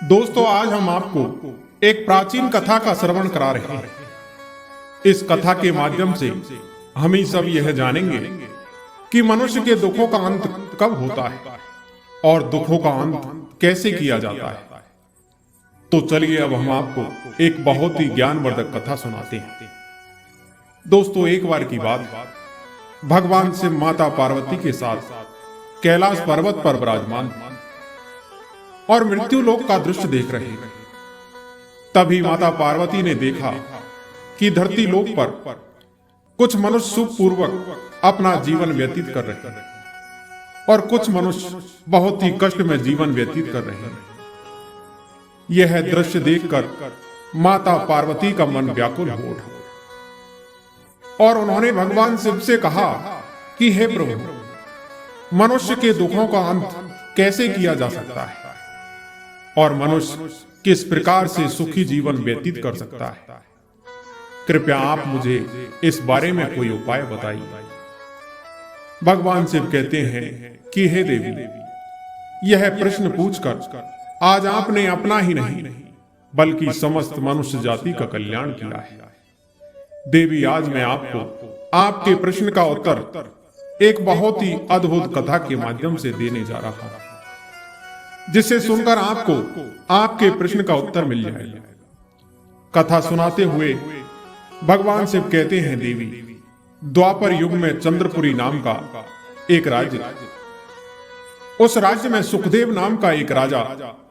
दोस्तों, आज हम आपको एक प्राचीन कथा का श्रवण करा रहे हैं। इस कथा के माध्यम से हम ही सब यह जानेंगे कि मनुष्य के दुखों का अंत कब होता है और दुखों का अंत कैसे किया जाता है। तो चलिए अब हम आपको एक बहुत ही ज्ञानवर्धक कथा सुनाते हैं। दोस्तों, एक बार की बात, भगवान शिव माता पार्वती के साथ कैलाश पर्वत पर विराजमान और मृत्यु लोक का दृश्य देख रहे हैं। तभी माता पार्वती ने देखा कि धरती लोक पर कुछ मनुष्य सुखपूर्वक अपना जीवन व्यतीत कर रहे हैं और कुछ मनुष्य बहुत ही कष्ट में जीवन व्यतीत कर रहे हैं। यह दृश्य देखकर माता पार्वती का मन व्याकुल हो उठा और उन्होंने भगवान शिव से कहा कि हे प्रभु, मनुष्य के दुखों का अंत कैसे किया जा सकता है और मनुष्य किस प्रकार से सुखी जीवन व्यतीत कर सकता है। कृपया आप मुझे इस बारे में कोई उपाय बताइए। भगवान शिव कहते हैं कि हे देवी, यह प्रश्न पूछकर आज आपने अपना ही नहीं बल्कि समस्त मनुष्य जाति का कल्याण किया है। देवी, आज मैं आपको आपके प्रश्न का उत्तर एक बहुत ही अद्भुत कथा के माध्यम से देने जा रहा हूं, जिसे सुनकर आपको आपके प्रश्न का उत्तर मिल जाएगा। कथा सुनाते हुए भगवान शिव कहते हैं, देवी, द्वापर युग में चंद्रपुरी नाम का एक राज्य था। उस राज्य में सुखदेव नाम का एक राजा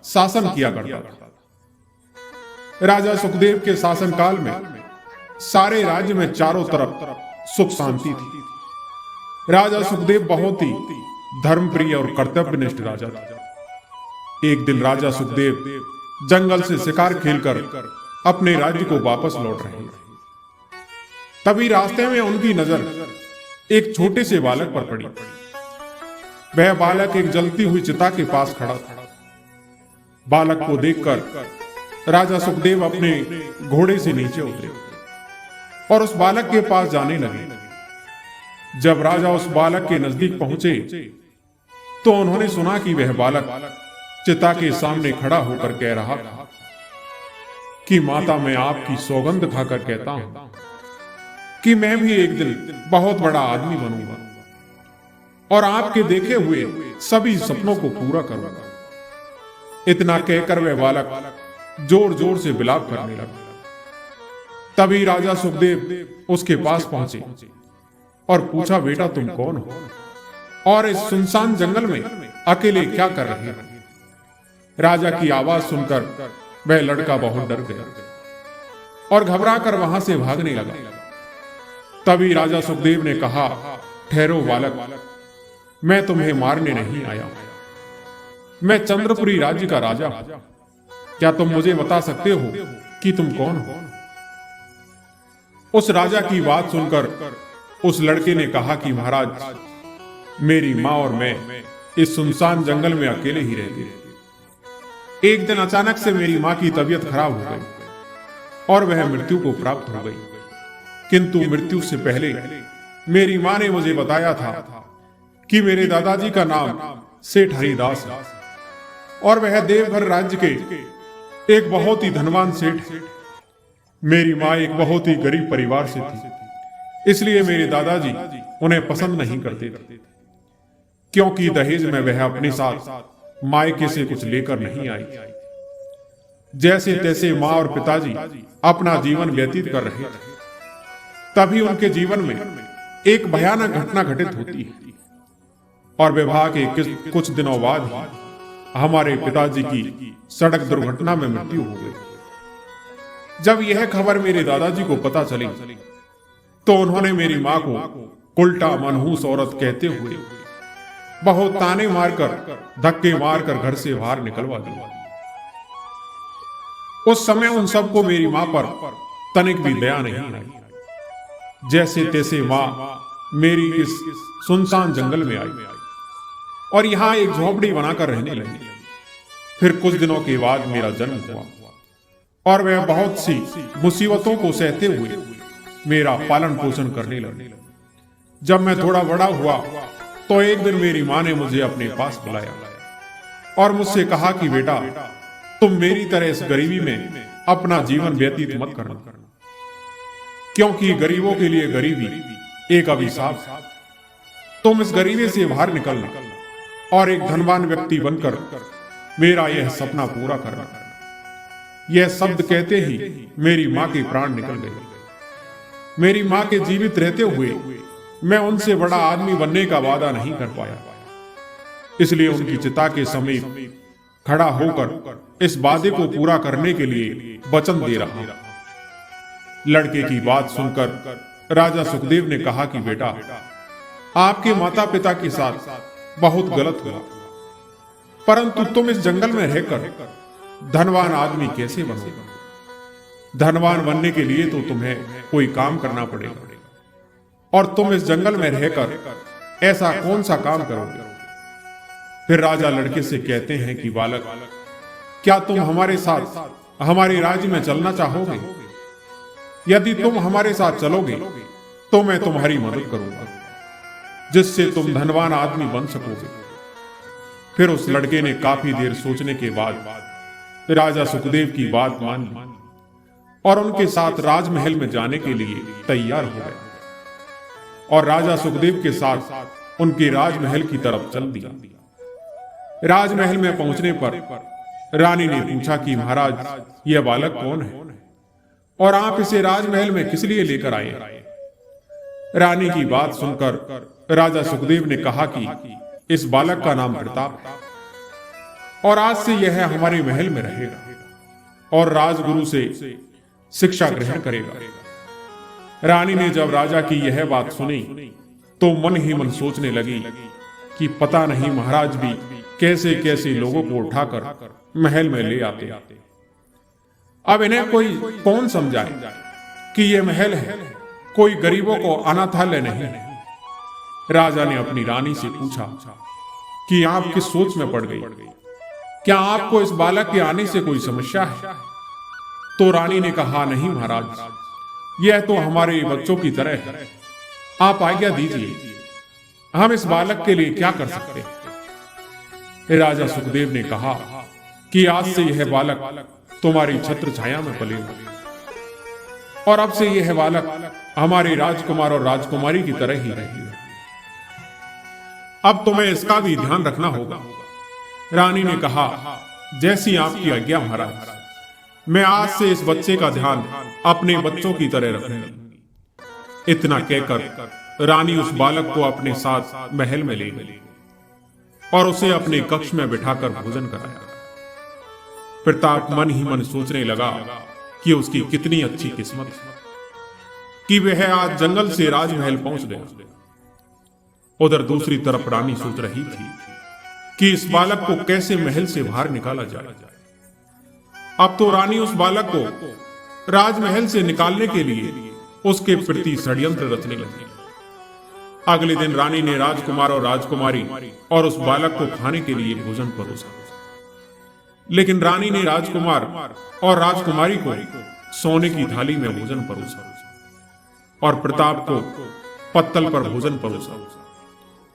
शासन किया करता था। राजा सुखदेव के शासन काल में सारे राज्य में चारों तरफ सुख शांति थी। राजा सुखदेव बहुत ही धर्मप्रिय और कर्तव्यनिष्ठ राजा था। एक दिन राजा सुखदेव जंगल से शिकार खेलकर अपने राज्य को वापस लौट रहे थे। तभी रास्ते में उनकी नजर एक छोटे से बालक पर पड़ी। वह बालक एक जलती हुई चिता के पास खड़ा था। बालक को देखकर राजा सुखदेव अपने घोड़े से नीचे उतरे और उस बालक के पास जाने लगे। जब राजा उस बालक के नजदीक पहुंचे तो उन्होंने सुना कि वह बालक चिता के सामने खड़ा होकर कह रहा था कि माता, मैं आपकी सौगंध खाकर कहता हूं कि मैं भी एक दिन बहुत बड़ा आदमी बनूंगा और आपके देखे हुए सभी सपनों को पूरा करूंगा। इतना कहकर वह बालक जोर जोर से विलाप करने लगा। तभी राजा सुखदेव उसके पास पहुंचे और पूछा, बेटा, तुम कौन हो और इस सुनसान जंगल में अकेले क्या कर रहे हो? राजा की आवाज सुनकर वह लड़का बहुत डर गया और घबराकर वहां से भागने लगा। तभी राजा सुखदेव ने कहा, ठहरो बालक, मैं तुम्हें मारने नहीं आया हूं। मैं चंद्रपुरी राज्य का राजा हूं। क्या तुम मुझे बता सकते हो कि तुम कौन हो? उस राजा की बात सुनकर उस लड़के ने कहा कि महाराज, मेरी मां और मैं इस सुनसान जंगल में अकेले ही रहते थे। एक दिन अचानक से मेरी मां की तबीयत खराब हो गई और वह मृत्यु को प्राप्त हो गई। किंतु मृत्यु से पहले मेरी मां ने मुझे बताया था कि मेरे दादाजी का नाम सेठ हरिदास है और वह देवघर राज्य के एक बहुत ही धनवान सेठ है। मेरी मां एक बहुत ही गरीब परिवार से थी, इसलिए मेरे दादाजी उन्हें पसंद नहीं करते थे, क्योंकि दहेज में वह अपने साथ मायके से कुछ लेकर नहीं आई। जैसे तैसे मां और पिताजी अपना जीवन व्यतीत कर रहे थे। तभी उनके जीवन में एक भयानक घटना घटित होती है और विवाह के कुछ दिनों बाद ही हमारे पिताजी की सड़क दुर्घटना में मृत्यु हो गई। जब यह खबर मेरे दादाजी को पता चली तो उन्होंने मेरी मां को उल्टा मनहूस औरत कहते हुए बहुत ताने मारकर, धक्के मारकर घर से बाहर निकलवा दिया। उस समय उन सबको मेरी मां पर तनिक भी दया नहीं आई। जैसे तैसे मां मेरी इस सुनसान जंगल में आई और यहां एक झोपड़ी बनाकर रहने लगी। फिर कुछ दिनों के बाद मेरा जन्म हुआ और वह बहुत सी मुसीबतों को सहते हुए मेरा पालन पोषण करने लगी। जब मैं थोड़ा बड़ा हुआ तो एक दिन मेरी मां ने मुझे अपने पास बुलाया और मुझसे कहा कि बेटा, तुम मेरी तरह इस गरीबी में अपना जीवन व्यतीत मत करना, क्योंकि गरीबों के लिए गरीबी एक अभिशाप है। तुम इस गरीबी से बाहर निकलना और एक धनवान व्यक्ति बनकर मेरा यह सपना पूरा करना। यह शब्द कहते ही मेरी मां के प्राण निकल गए। मेरी मां के जीवित रहते हुए मैं उनसे बड़ा आदमी बनने का वादा नहीं कर पाया, इसलिए उनकी चिता के समीप खड़ा होकर इस वादे को पूरा करने के लिए वचन दे रहा हूं। लड़के की बात सुनकर राजा सुखदेव ने कहा कि बेटा, आपके माता पिता के साथ बहुत गलत हुआ, परंतु तुम इस जंगल में रहकर धनवान आदमी कैसे बनोगे? धनवान बनने के लिए तो तुम्हें कोई काम करना पड़ेगा, और तुम इस जंगल में रहकर ऐसा कौन सा काम करोगे? फिर राजा लड़के से कहते हैं कि बालक, क्या तुम हमारे साथ हमारे राज्य में चलना चाहोगे? यदि तुम हमारे साथ चलोगे तो मैं तुम्हारी मदद करूंगा, जिससे तुम धनवान आदमी बन सकोगे। फिर उस लड़के ने काफी देर सोचने के बाद राजा सुखदेव की बात मान ली और उनके साथ राजमहल में जाने के लिए तैयार हो गया, और राजा सुखदेव के साथ उनके राजमहल की तरफ चल दिया। राजमहल में पहुंचने पर रानी ने पूछा कि महाराज, यह बालक कौन है और आप इसे राजमहल में किस लिए लेकर आए? रानी की बात सुनकर राजा सुखदेव ने कहा कि इस बालक का नाम प्रताप है, और आज से यह हमारे महल में रहेगा और राजगुरु से शिक्षा ग्रहण करेगा। रानी ने जब राजा की यह बात सुनी तो मन ही मन सोचने लगी कि पता नहीं महाराज भी कैसे कैसे लोगों को उठाकर महल में ले आते। अब इन्हें कोई कौन समझाए कि यह महल है, कोई गरीबों को अनाथालय नहीं। राजा ने अपनी रानी से पूछा कि आप किस सोच में पड़ गई? क्या आपको इस बालक के आने से कोई समस्या है? तो रानी ने कहा, नहीं महाराज, यह तो हमारे बच्चों की तरह है। आप आज्ञा दीजिए, हम इस बालक के लिए क्या कर सकते हैं? राजा सुखदेव ने कहा कि आज से यह बालक तुम्हारी छत्र छाया में पलेगा, और अब से यह बालक हमारे राजकुमार और राजकुमारी की तरह ही रहेगा। अब तुम्हें इसका भी ध्यान रखना होगा। रानी ने कहा, जैसी आपकी आज्ञा महाराज। मैं आज से इस बच्चे का ध्यान अपने बच्चों की तरह रखूंगी। इतना कहकर रानी उस बालक को अपने साथ महल में ले गई और उसे अपने कक्ष में बिठाकर भोजन कराया। प्रताप मन ही मन सोचने लगा कि उसकी कितनी अच्छी किस्मत है कि वह आज जंगल से राजमहल पहुंच गया। उधर दूसरी तरफ रानी सोच रही थी कि इस बालक को कैसे महल से बाहर निकाला जाए। अब तो रानी उस बालक को राजमहल से निकालने के लिए उसके प्रति षड्यंत्र रचने लगी। अगले दिन रानी ने राजकुमार और राजकुमारी और उस बालक को खाने के लिए भोजन परोसा, लेकिन रानी ने राजकुमार और राजकुमारी को सोने की थाली में भोजन परोसा और प्रताप को पत्तल पर भोजन परोसा।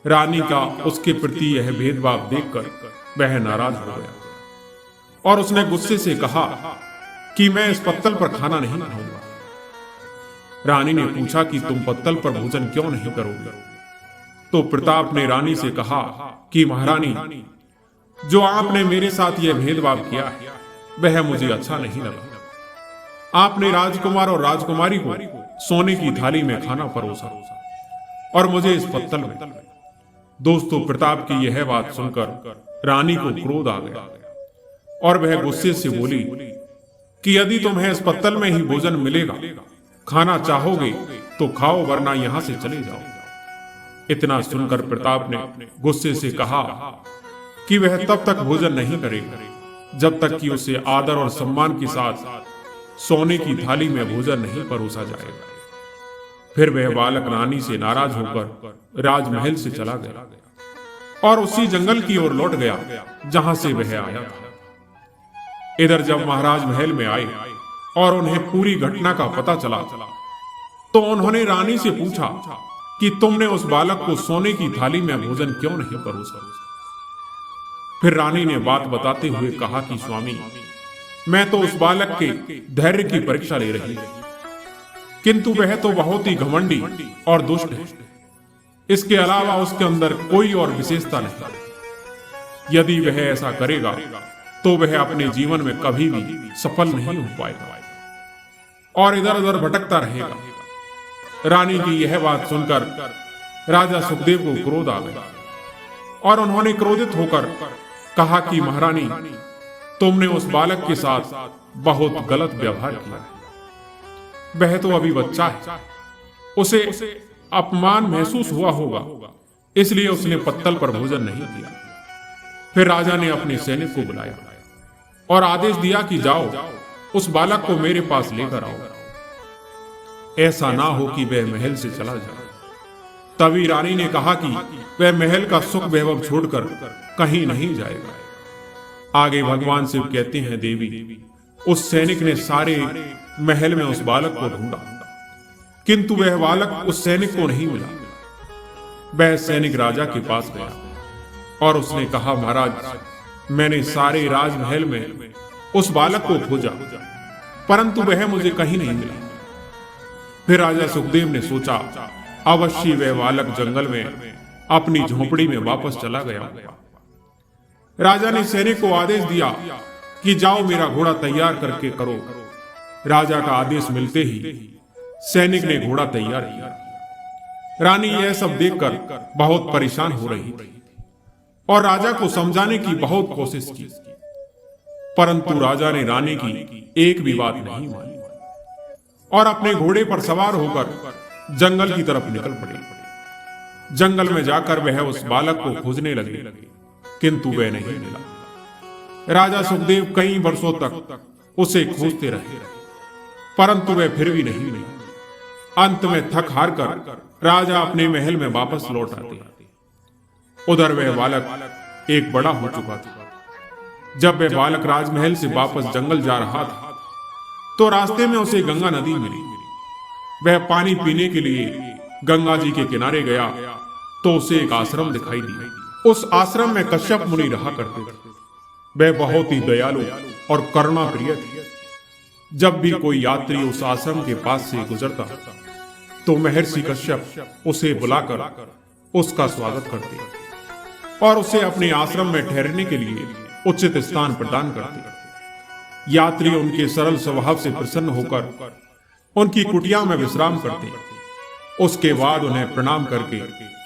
रानी का उसके प्रति यह भेदभाव देखकर वह नाराज हो गया और उसने गुस्से से कहा कि मैं इस पत्तल पर खाना नहीं खाऊंगा। रानी ने पूछा कि तुम पत्तल पर भोजन क्यों नहीं करोगे? तो प्रताप ने रानी से कहा कि महारानी, जो आपने मेरे साथ यह भेदभाव किया है वह मुझे अच्छा नहीं लगा। आपने राजकुमार और राजकुमारी को सोने की थाली में खाना परोसा और मुझे इस पत्तल में। दोस्तों, प्रताप की यह बात सुनकर रानी को क्रोध आ गया और वह गुस्से से बोली कि यदि तुम्हें इस पत्तल में ही भोजन मिलेगा, खाना चाहोगे तो खाओ, वरना यहां से चले जाओ। इतना सुनकर प्रताप ने गुस्से से कहा कि वह तब तक भोजन नहीं करेगा जब तक कि उसे आदर और सम्मान के साथ सोने की थाली में भोजन नहीं परोसा जाएगा। फिर वह बालक रानी से नाराज होकर राजमहल से चला गया और उसी जंगल की ओर लौट गया जहां से वह आया था। इधर जब महाराज महल में आए और उन्हें पूरी घटना का पता चला तो उन्होंने रानी से पूछा कि तुमने उस बालक को सोने की थाली में भोजन क्यों नहीं परोसा? फिर रानी ने बात बताते हुए कहा कि स्वामी, मैं तो उस बालक के धैर्य की परीक्षा ले रही, किंतु वह तो बहुत ही घमंडी और दुष्ट है। इसके अलावा उसके अंदर कोई और विशेषता नहीं। यदि वह ऐसा करेगा तो वह अपने जीवन में कभी भी सफल नहीं हो पाएगा और इधर उधर भटकता रहेगा। रानी की यह बात सुनकर राजा सुखदेव को क्रोध आ गया और उन्होंने क्रोधित होकर कहा कि महारानी, तुमने उस बालक के साथ बहुत गलत व्यवहार किया है। वह तो अभी बच्चा है, उसे अपमान महसूस हुआ होगा, इसलिए उसने पत्तल पर भोजन नहीं किया। फिर राजा ने अपने सैनिक को बुलाया और आदेश दिया कि जाओ उस बालक को मेरे पास लेकर आओ, ऐसा ना हो कि वह महल से चला जाए। तभी रानी ने कहा कि वह महल का सुख वैभव छोड़कर कहीं नहीं जाएगा। आगे भगवान शिव कहते हैं, देवी, उस सैनिक ने सारे महल में उस बालक को ढूंढा, किंतु वह बालक उस सैनिक को नहीं मिला। वह सैनिक राजा के पास गया और उसने कहा, महाराज, मैंने सारे राजमहल में उस बालक को खोजा, परंतु वह मुझे कहीं नहीं मिला। फिर राजा सुखदेव ने सोचा, अवश्य वह बालक जंगल में अपनी झोपड़ी में वापस चला गया होगा। राजा ने सैनिक को आदेश दिया कि जाओ मेरा घोड़ा तैयार करके करो। राजा का आदेश मिलते ही सैनिक ने घोड़ा तैयार किया। रानी यह सब देखकर बहुत परेशान हो रही थी और राजा को समझाने की बहुत कोशिश की, परंतु राजा ने रानी की एक भी बात नहीं मानी और अपने घोड़े पर सवार होकर जंगल की तरफ निकल पड़े। जंगल में जाकर वह उस बालक को खोजने लगे, किंतु वह नहीं मिला। राजा सुखदेव कई वर्षों तक उसे खोजते रहे, परंतु वह फिर भी नहीं मिला। अंत में थक हार कर राजा अपने महल में वापस लौट आते। उधर वह बालक एक बड़ा हो चुका था। जब वह बालक राजमहल से वापस जंगल जा रहा था तो रास्ते में उसे गंगा नदी मिली। वह पानी पीने के लिए गंगा जी के किनारे गया तो उसे एक आश्रम दिखाई दिया। उस आश्रम में कश्यप मुनि रहा करते थे। वह बहुत ही दयालु और करुणा प्रिय थे। जब भी कोई यात्री उस आश्रम के पास से गुजरता तो महर्षि कश्यप उसे बुलाकर उसका स्वागत करते और उसे अपने आश्रम में ठहरने के लिए उचित स्थान प्रदान करते। यात्री उनके सरल स्वभाव से प्रसन्न होकर उनकी कुटिया में विश्राम करते, उसके बाद उन्हें प्रणाम करके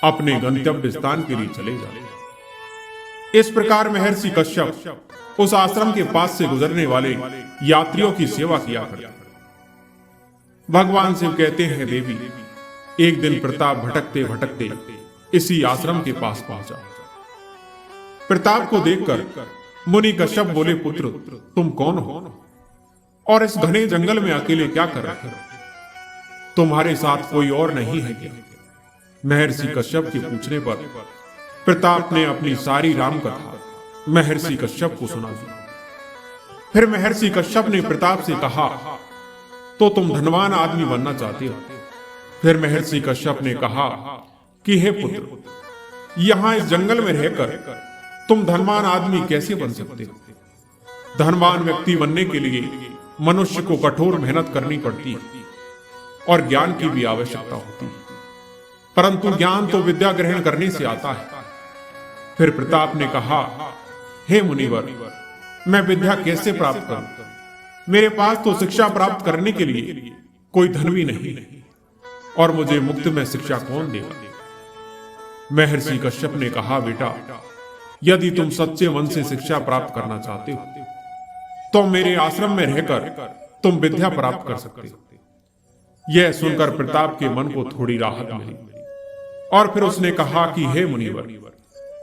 अपने गंतव्य स्थान के लिए चले जाते। इस प्रकार महर्षि कश्यप उस आश्रम के पास से गुजरने वाले यात्रियों की सेवा किया करते। भगवान शिव कहते हैं, देवी, एक दिन प्रताप भटकते भटकते इसी आश्रम के पास पहुंचा। प्रताप को देखकर मुनि कश्यप बोले, पुत्र, तुम कौन हो और इस घने जंगल में अकेले क्या कर रहे हो? तुम्हारे साथ कोई और नहीं है क्या? महर्षि कश्यप के पूछने पर प्रताप ने अपनी सारी राम कथा महर्षि कश्यप को सुना दी। फिर महर्षि कश्यप ने प्रताप से कहा, तो तुम धनवान आदमी बनना चाहते हो? फिर महर्षि कश्यप ने कहा कि हे पुत्र, यहां इस जंगल में रहकर तुम धनवान आदमी कैसे बन सकते हो? धनवान व्यक्ति बनने के लिए मनुष्य को कठोर मेहनत करनी पड़ती है और ज्ञान की भी आवश्यकता होती है, परंतु ज्ञान तो विद्या ग्रहण करने से आता है। फिर प्रताप ने कहा, हे मुनिवर, मैं विद्या कैसे प्राप्त करूं? मेरे पास तो शिक्षा प्राप्त करने के लिए कोई धन भी नहीं और मुझे मुफ्त में शिक्षा कौन देगा? महर्षि कश्यप ने कहा, बेटा, यदि तुम सच्चे मन से शिक्षा प्राप्त करना चाहते हो तो मेरे आश्रम में रहकर तुम विद्या प्राप्त कर सकते हो। यह सुनकर प्रताप के मन को थोड़ी राहत मिली और फिर उसने कहा कि हे मुनिवर,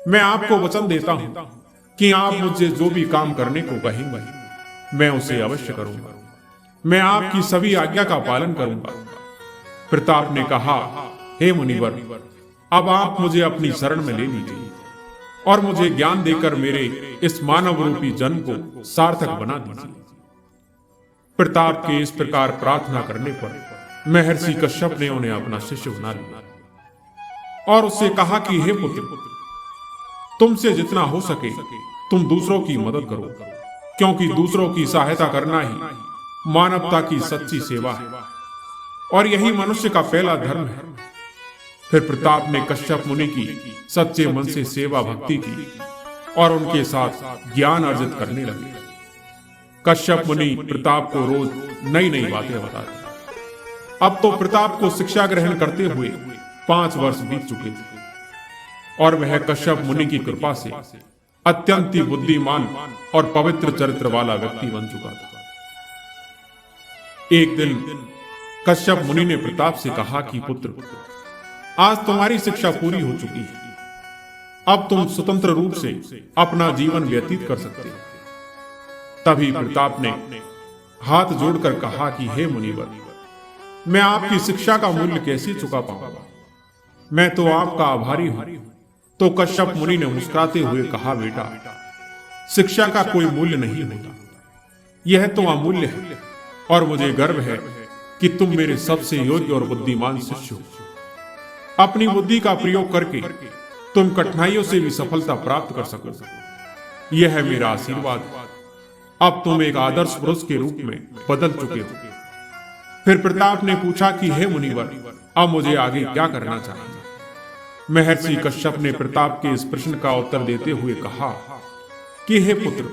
मैं आपको वचन देता हूं कि आप मुझे जो भी काम करने को कहेंगे मैं उसे अवश्य करूंगा। मैं आपकी सभी आज्ञा का पालन करूंगा। प्रताप ने कहा, हे मुनिवर, अब आप मुझे अपनी शरण में ले लीजिए और मुझे ज्ञान देकर मेरे इस मानव रूपी जन्म को सार्थक बना दीजिए। प्रताप के इस प्रकार प्रार्थना करने पर महर्षि कश्यप ने उन्हें अपना शिष्य बना लिया और उससे कहा कि हे पुत्र, तुमसे जितना हो सके तुम दूसरों की मदद करो क्योंकि दूसरों की सहायता करना ही मानवता की सच्ची सेवा है और यही मनुष्य का पहला धर्म है। फिर प्रताप ने कश्यप मुनि की सच्चे मन से सेवा भक्ति की और उनके साथ ज्ञान अर्जित करने लगे। कश्यप मुनि प्रताप को रोज नई नई बातें बताते। अब तो प्रताप को शिक्षा ग्रहण करते हुए 5 वर्ष बीत चुके थे और वह कश्यप मुनि की कृपा से अत्यंत ही बुद्धिमान और पवित्र चरित्र वाला व्यक्ति बन चुका था। एक दिन कश्यप मुनि ने प्रताप से कहा कि पुत्र, आज तुम्हारी शिक्षा पूरी हो चुकी है, अब तुम स्वतंत्र रूप से अपना जीवन व्यतीत कर सकते हो। तभी प्रताप ने हाथ जोड़कर कहा कि हे मुनिवर, मैं आपकी शिक्षा का मूल्य कैसे चुका पाऊंगा, मैं तो आपका आभारी हूं। तो कश्यप मुनि ने मुस्कुराते हुए कहा, बेटा, शिक्षा का कोई मूल्य नहीं होता, यह तो अमूल्य है और मुझे गर्व है कि तुम मेरे सबसे योग्य और बुद्धिमान शिष्य हो। अपनी बुद्धि का प्रयोग करके तुम कठिनाइयों से भी सफलता प्राप्त कर सको, यह है मेरा आशीर्वाद। अब तुम एक आदर्श पुरुष के रूप में बदल चुके हो। फिर प्रताप ने पूछा कि हे मुनिवर, अब मुझे आगे क्या करना चाहिए। महर्षि कश्यप ने प्रताप के इस प्रश्न का उत्तर देते हुए कहा कि हे पुत्र,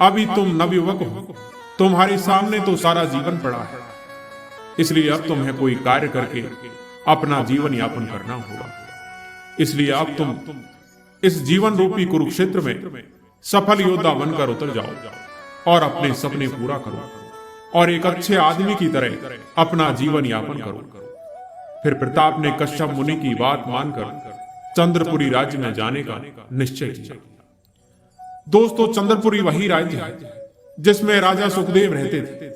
अभी तुम नवयुवक हो, तुम्हारे सामने तो सारा जीवन पड़ा है, इसलिए अब तुम्हें कोई कार्य करके अपना जीवन यापन करना होगा। इसलिए अब तुम इस जीवन रूपी कुरुक्षेत्र में सफल योद्धा बनकर उतर जाओ और अपने सपने पूरा करो और एक अच्छे आदमी की तरह अपना जीवन यापन करो। फिर प्रताप ने कश्यप मुनि की बात मानकर चंद्रपुरी राज्य में जाने का निश्चय किया। दोस्तों, चंद्रपुरी वही राज्य है जिसमें राजा सुखदेव रहते थे,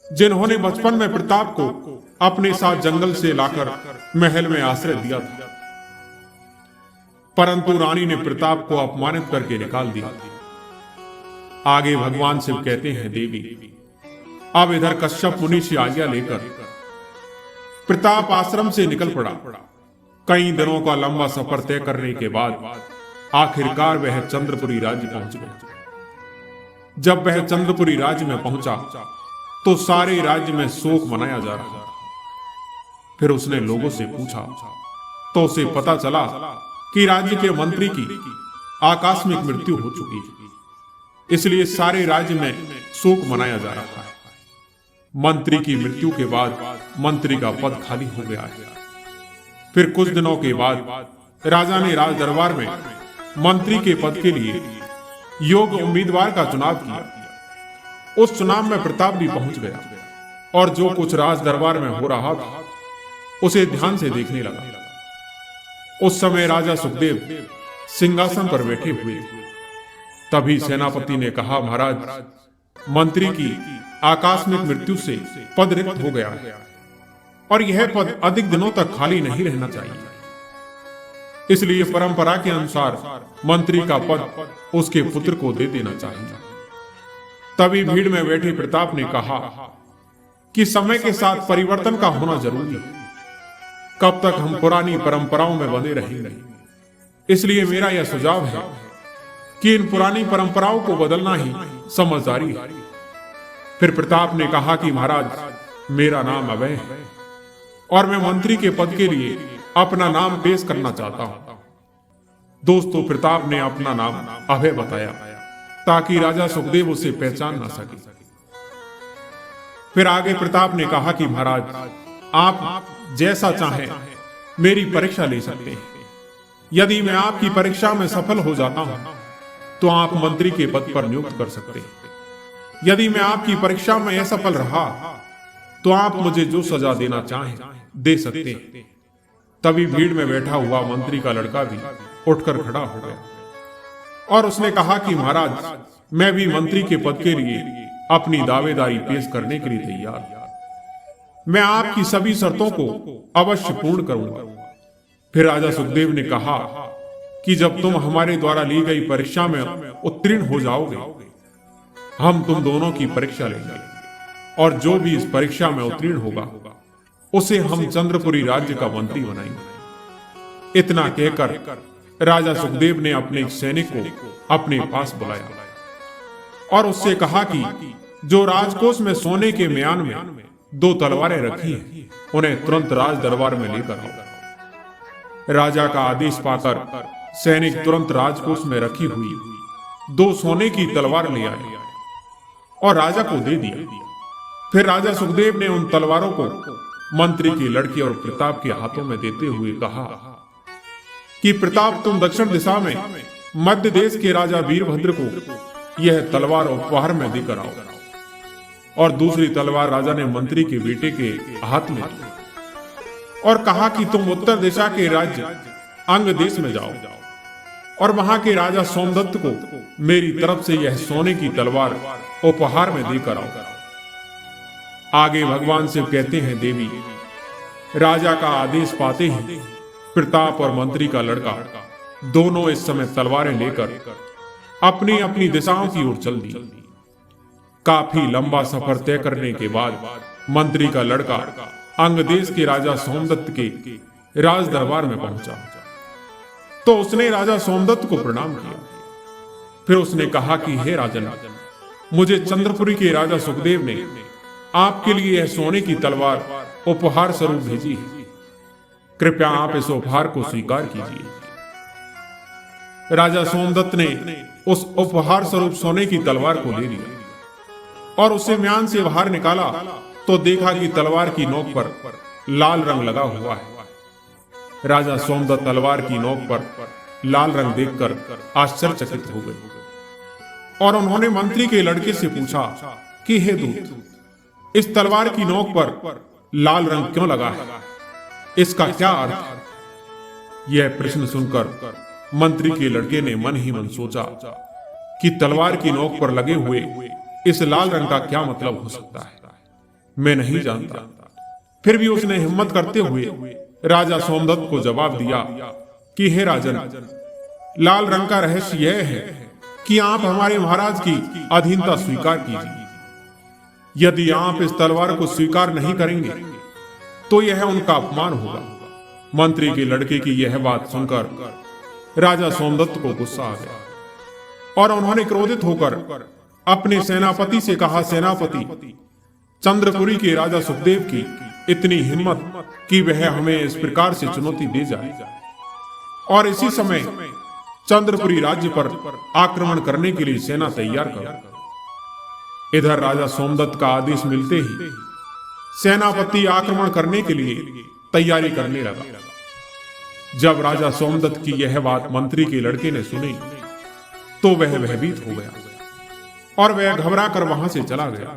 जिन्होंने बचपन में प्रताप को अपने साथ जंगल से लाकर महल में आश्रय दिया था, परंतु रानी ने प्रताप को अपमानित करके निकाल दिया। आगे भगवान शिव कहते हैं, देवी, अब इधर कश्यप मुनि से आज्ञा लेकर प्रताप आश्रम से निकल पड़ा। कई दिनों का लंबा सफर तय करने के बाद आखिरकार वह चंद्रपुरी राज्य पहुंच गया। जब वह चंद्रपुरी राज्य में पहुंचा तो सारे राज्य में शोक मनाया जा रहा था। फिर उसने लोगों से पूछा तो उसे पता चला कि राज्य के मंत्री की आकस्मिक मृत्यु हो चुकी है, इसलिए सारे राज्य में शोक मनाया जा रहा है। मंत्री की मृत्यु के बाद मंत्री का पद खाली हो गया है। फिर कुछ दिनों के बाद राजा ने राज दरबार में मंत्री के पद के लिए योग्य उम्मीदवार का चुनाव किया। उस चुनाव में प्रताप भी पहुंच गया और जो कुछ राज दरबार में हो रहा था उसे ध्यान से देखने लगा। उस समय राजा सुखदेव सिंहासन पर बैठे हुए। तभी सेनापति ने कहा, महाराज, मंत्री की आकस्मिक मृत्यु से पद रिक्त हो गया है और यह पद अधिक दिनों तक खाली नहीं रहना चाहिए, इसलिए परंपरा के अनुसार मंत्री का पद उसके पुत्र को दे देना चाहिए। तभी भीड़ में बैठे प्रताप ने कहा कि समय के साथ परिवर्तन का होना जरूरी है, कब तक हम पुरानी परंपराओं में बंधे रहेंगे। इसलिए मेरा यह सुझाव है कि इन पुरानी परंपराओं को बदलना ही समझदारी है। फिर प्रताप ने कहा कि महाराज, मेरा नाम अभय है और मैं मंत्री के पद के लिए अपना नाम पेश करना चाहता हूं। दोस्तों, प्रताप ने अपना नाम अभय बताया ताकि राजा सुखदेव उसे पहचान ना सके। फिर आगे प्रताप ने कहा कि महाराज, आप जैसा चाहें मेरी परीक्षा ले सकते हैं। यदि मैं आपकी परीक्षा में सफल हो जाता हूं तो आप मंत्री के पद पर नियुक्त कर सकते हैं। यदि मैं आपकी परीक्षा में असफल रहा तो आप मुझे जो सजा देना चाहें दे सकते हैं। तभी भीड़ में बैठा हुआ मंत्री का लड़का भी उठकर खड़ा हो गया और उसने कहा कि महाराज, मैं भी मंत्री के पद के लिए अपनी दावेदारी पेश करने के लिए तैयार हूं। मैं आपकी सभी शर्तों को अवश्य पूर्ण करूंगा। फिर राजा सुखदेव ने कहा कि जब तुम हमारे द्वारा ली गई परीक्षा में उत्तीर्ण हो जाओगे, हम तुम दोनों की परीक्षा लेंगे और जो भी इस परीक्षा में उत्तीर्ण होगा उसे हम चंद्रपुरी राज्य का मंत्री बनाएंगे। इतना कहकर राजा सुखदेव ने अपने एक सैनिक को अपने पास बुलाया और उससे कहा कि जो राजकोष में सोने के म्यान में 2 तलवारें रखी हैं, उन्हें तुरंत राज दरबार में लेकर आओ। राजा का आदेश पाकर सैनिक तुरंत राजकोष में रखी हुई 2 सोने की तलवार ले आए और राजा को दे दिया। फिर राजा सुखदेव ने उन तलवारों को मंत्री की लड़की और प्रताप के हाथों में देते हुए कहा कि प्रताप, तुम दक्षिण दिशा में मध्य देश के राजा वीरभद्र को यह तलवार उपहार में देकर आओ। और दूसरी तलवार राजा ने मंत्री के बेटे के हाथ में दी और कहा कि तुम उत्तर दिशा के राज्य अंग देश में जाओ और वहां के राजा सोमदत्त को मेरी तरफ से यह सोने की तलवार उपहार में देकर आओ। आगे भगवान शिव कहते हैं, देवी, राजा का आदेश पाते ही प्रताप और मंत्री का लड़का दोनों इस समय तलवारें लेकर अपनी अपनी दिशाओं की ओर चल दी। काफी लंबा सफर तय करने के बाद मंत्री का लड़का अंगदेश के राजा सोमदत्त के राज दरबार में पहुंचा तो उसने राजा सोमदत्त को प्रणाम किया। फिर उसने कहा कि हे राजन, मुझे चंद्रपुरी के राजा सुखदेव ने आपके लिए यह सोने की तलवार उपहार स्वरूप भेजी है। कृपया आप इस उपहार को स्वीकार कीजिए। राजा सोमदत्त ने उस उपहार स्वरूप सोने की तलवार को ले लिया और उसे म्यान से बाहर निकाला तो देखा कि तलवार की नोक पर लाल रंग लगा हुआ है। राजा सोमदत्त तलवार की नोक पर लाल रंग देखकर आश्चर्यचकित हो गए और उन्होंने मंत्री के लड़के से पूछा कि हे दूत, इस तलवार की नोक पर लाल रंग क्यों लगा है? इसका क्या अर्थ है? यह प्रश्न सुनकर मंत्री के लड़के ने मन ही मन सोचा कि तलवार की नोक पर लगे हुए इस लाल रंग का क्या मतलब हो सकता है, मैं नहीं जानता। फिर भी उसने हिम्मत करते हुए राजा सोमदत्त को जवाब दिया कि हे राजन, लाल रंग का रहस्य यह है कि आप हमारे महाराज की अधीनता स्वीकार कीजिए। यदि आप इस तलवार को स्वीकार नहीं करेंगे तो यह उनका अपमान होगा। मंत्री के लड़के की यह बात सुनकर राजा सोमदत्त को गुस्सा आ गया और उन्होंने क्रोधित होकर अपने सेनापति से कहा, सेनापति, चंद्रपुरी के राजा सुखदेव की इतनी हिम्मत कि वह हमें इस प्रकार से चुनौती दे जाए और इसी समय चंद्रपुरी राज्य पर आक्रमण करने के लिए सेना तैयार करो। इधर राजा सोमदत्त का आदेश मिलते ही सेनापति आक्रमण करने के लिए तैयारी करने लगा। जब राजा सोमदत्त की यह बात मंत्री के लड़के ने सुनी तो वह भयभीत हो गया और वह घबरा कर वहां से चला गया।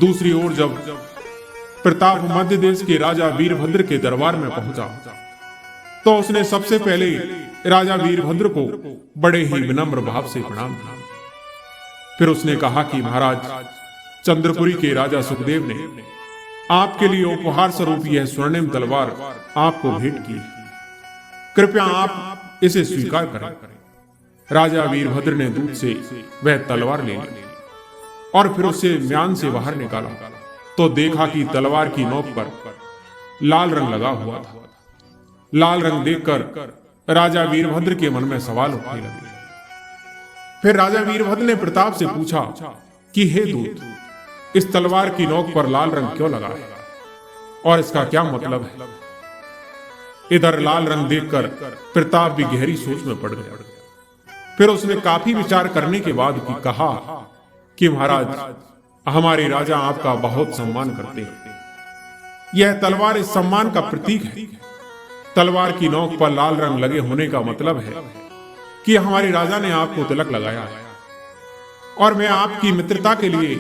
दूसरी ओर जब प्रताप मध्य देश के राजा वीरभद्र के दरबार में पहुंचा तो उसने सबसे पहले राजा वीरभद्र को बड़े ही विनम्र भाव से प्रणाम किया। फिर उसने कहा कि महाराज, चंद्रपुरी के राजा सुखदेव ने आपके लिए उपहार स्वरूप यह स्वर्णिम तलवार आपको भेंट की, कृपया आप इसे स्वीकार करें। राजा वीरभद्र ने दूत से वह तलवार ले ली और फिर उसे म्यान से बाहर निकाला तो देखा कि तलवार की नोक पर लाल रंग लगा हुआ था। लाल रंग देखकर राजा वीरभद्र के मन में सवाल उठने लगे। फिर राजा वीरभद्र ने प्रताप से पूछा कि हे दूत, इस तलवार की नोक पर लाल रंग क्यों लगा है और इसका क्या मतलब है? इधर लाल रंग देखकर प्रताप भी गहरी सोच में पड़ गया। फिर उसने काफी विचार करने के बाद कहा कि महाराज, हमारे राजा आपका बहुत सम्मान करते हैं। यह तलवार इस सम्मान का प्रतीक है। तलवार की नोक पर लाल रंग लगे होने का मतलब है कि हमारे राजा ने आपको तिलक लगाया है और मैं आपकी मित्रता के लिए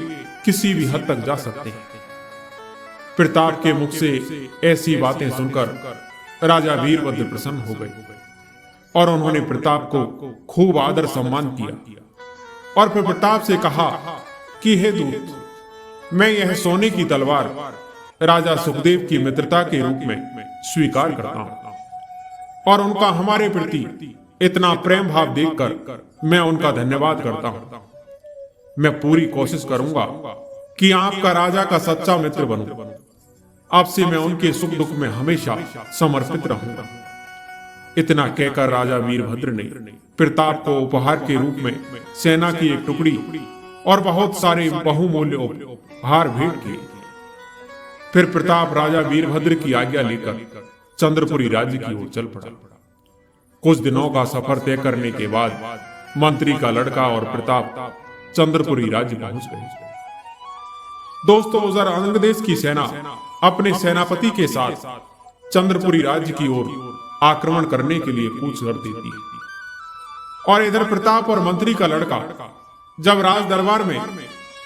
किसी भी हद तक जा सकते हैं। प्रताप के मुख से ऐसी बातें सुनकर राजा वीरभद्र प्रसन्न हो गए और उन्होंने प्रताप को खूब आदर सम्मान किया और फिर प्रताप से कहा कि हे दूत, मैं यह सोने की तलवार राजा सुखदेव की मित्रता के रूप में स्वीकार करता हूं और उनका हमारे प्रति इतना प्रेम भाव देखकर मैं उनका धन्यवाद करता हूं। मैं पूरी कोशिश करूंगा कि आपका राजा का सच्चा मित्र बनूं। आपसे मैं उनके सुख दुख में हमेशा समर्पित रहूंगा। इतना कहकर राजा वीरभद्र ने प्रताप को उपहार के रूप में सेना की एक टुकड़ी और बहुत सारे बहुमूल्य उपहार भेंट किए। फिर प्रताप राजा वीरभद्र की आज्ञा लेकर चंद्रपुरी राज्य की ओर चल पड़ा। कुछ दिनों का सफर तय करने के बाद मंत्री का लड़का और प्रताप चंद्रपुरी राज्य पहुंच गए। दोस्तों, उधर अंगदेश की सेना अपने सेनापति के साथ चंद्रपुरी राज्य की ओर आक्रमण करने के लिए कूच कर देती है और इधर प्रताप और मंत्री का लड़का जब राज दरबार में